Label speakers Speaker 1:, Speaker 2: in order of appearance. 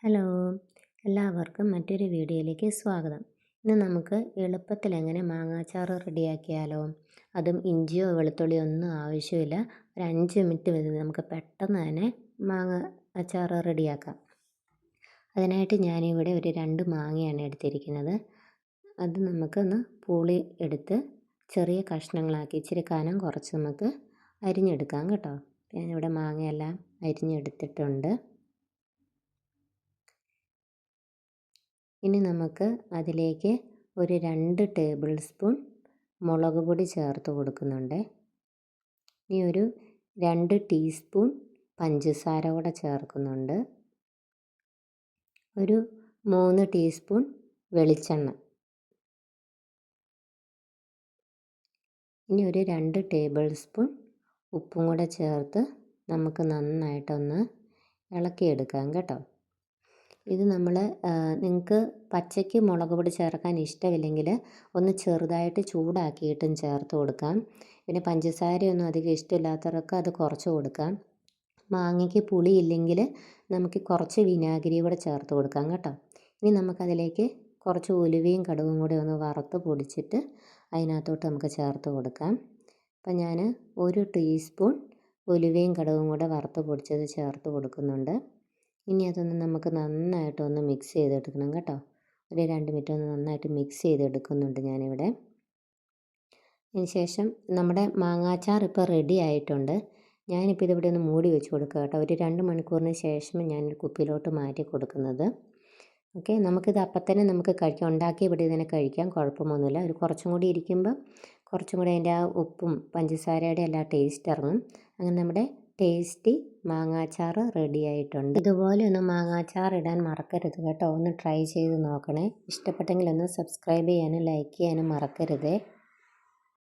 Speaker 1: Hello, എല്ലാവർക്കും മറ്റൊരു വീഡിയോയിലേക്ക് സ്വാഗതം. ഇന്ന് നമുക്ക് എളുപ്പത്തിൽ എങ്ങനെ മാങ്ങാച്ചാർ റെഡിയാക്കിയാലോ? അതും ഇഞ്ചിയോ വെളുത്തുള്ളിയോ ഒന്നും ആവശ്യമില്ല. ഒരു 5 മിനിറ്റ് മതി നമുക്ക് പെട്ടെന്ന് തന്നെ മാങ്ങ അച്ചാർ റെഡിയാക്കാം. അതിനായിട്ട് ഞാനിവിടെ ഒരു 2 മാങ്ങയാണ് എടുത്തിരിക്കുന്നത്. അത് നമുക്കൊന്ന് പുളി എടുത്ത് ചെറിയ കഷ്ണങ്ങളാക്കി ഇച്ചിരി കനം കുറച്ച് നമുക്ക് അരിഞ്ഞെടുക്കാം കേട്ടോ. ഞാനിവിടെ മാങ്ങയെല്ലാം അരിഞ്ഞെടുത്തിട്ടുണ്ട്. ഇനി നമുക്ക് അതിലേക്ക് ഒരു 2 ടേബിൾ സ്പൂൺ മുളക് പൊടി ചേർത്ത് കൊടുക്കുന്നുണ്ട്. ഇനി ഒരു 2 ടീസ്പൂൺ പഞ്ചസാര കൂടെ ചേർക്കുന്നുണ്ട്. ഒരു 3 ടീസ്പൂൺ വെളിച്ചെണ്ണ. ഇനി ഒരു 2 ടേബിൾ സ്പൂൺ ഉപ്പും കൂടെ ചേർത്ത് നമുക്ക് നന്നായിട്ടൊന്ന് ഇളക്കിയെടുക്കാം കേട്ടോ. ഇത് നിങ്ങൾക്ക് പച്ചയ്ക്ക് മുളക് പൊടി ചേർക്കാൻ ഇഷ്ടമില്ലെങ്കിൽ ഒന്ന് ചെറുതായിട്ട് ചൂടാക്കിയിട്ടും ചേർത്ത് കൊടുക്കാം. പിന്നെ പഞ്ചസാരയൊന്നും അധികം ഇഷ്ടമില്ലാത്തവർക്ക് അത് കുറച്ച് കൊടുക്കാം. മാങ്ങയ്ക്ക് പുളി ഇല്ലെങ്കിൽ നമുക്ക് കുറച്ച് വിനാഗിരി കൂടെ ചേർത്ത് കൊടുക്കാം കേട്ടോ. ഇനി നമുക്കതിലേക്ക് കുറച്ച് ഉലുവയും കടുകും കൂടി ഒന്ന് വറുത്ത് പൊടിച്ചിട്ട് അതിനകത്തോട്ട് നമുക്ക് ചേർത്ത് കൊടുക്കാം. അപ്പം ഞാൻ 1 ടീസ്പൂൺ ഉലുവയും കടുകും കൂടെ വറുത്ത് പൊടിച്ചത് ചേർത്ത് കൊടുക്കുന്നുണ്ട്. ഇനി അതൊന്ന് നമുക്ക് നന്നായിട്ടൊന്ന് മിക്സ് ചെയ്തെടുക്കണം കേട്ടോ. ഒരു 2 മിനിറ്റ് ഒന്ന് നന്നായിട്ട് മിക്സ് ചെയ്തെടുക്കുന്നുണ്ട് ഞാനിവിടെ. അതിന് ശേഷം നമ്മുടെ മാങ്ങാച്ചാർ ഇപ്പോൾ റെഡി ആയിട്ടുണ്ട്. ഞാനിപ്പോൾ ഇതിവിടെ ഒന്ന് മൂടി വെച്ച് കൊടുക്കുക കേട്ടോ. ഒരു 2 മണിക്കൂറിന് ശേഷം ഞാനൊരു കുപ്പിയിലോട്ട് മാറ്റി കൊടുക്കുന്നത്. ഓക്കെ, നമുക്കിത് അപ്പം തന്നെ നമുക്ക് കഴിക്കാം. ഉണ്ടാക്കി ഇവിടെ ഇതിനെ കഴിക്കാം, കുഴപ്പമൊന്നുമില്ല. ഒരു കുറച്ചും കൂടി ഇരിക്കുമ്പോൾ കുറച്ചും കൂടി അതിൻ്റെ ആ ഉപ്പും പഞ്ചസാരയുടെ എല്ലാ ടേസ്റ്റ് ഇറങ്ങും. അങ്ങനെ നമ്മുടെ ടേസ്റ്റി മാങ്ങാച്ചാർ റെഡി ആയിട്ടുണ്ട്. ഇതുപോലെ ഒന്ന് മാങ്ങാച്ചാർ ഇടാൻ മറക്കരുത് കേട്ടോ. ഒന്ന് ട്രൈ ചെയ്ത് നോക്കണേ. ഇഷ്ടപ്പെട്ടെങ്കിൽ ഒന്ന് സബ്സ്ക്രൈബ് ചെയ്യാനും ലൈക്ക് ചെയ്യാനും മറക്കരുതേ.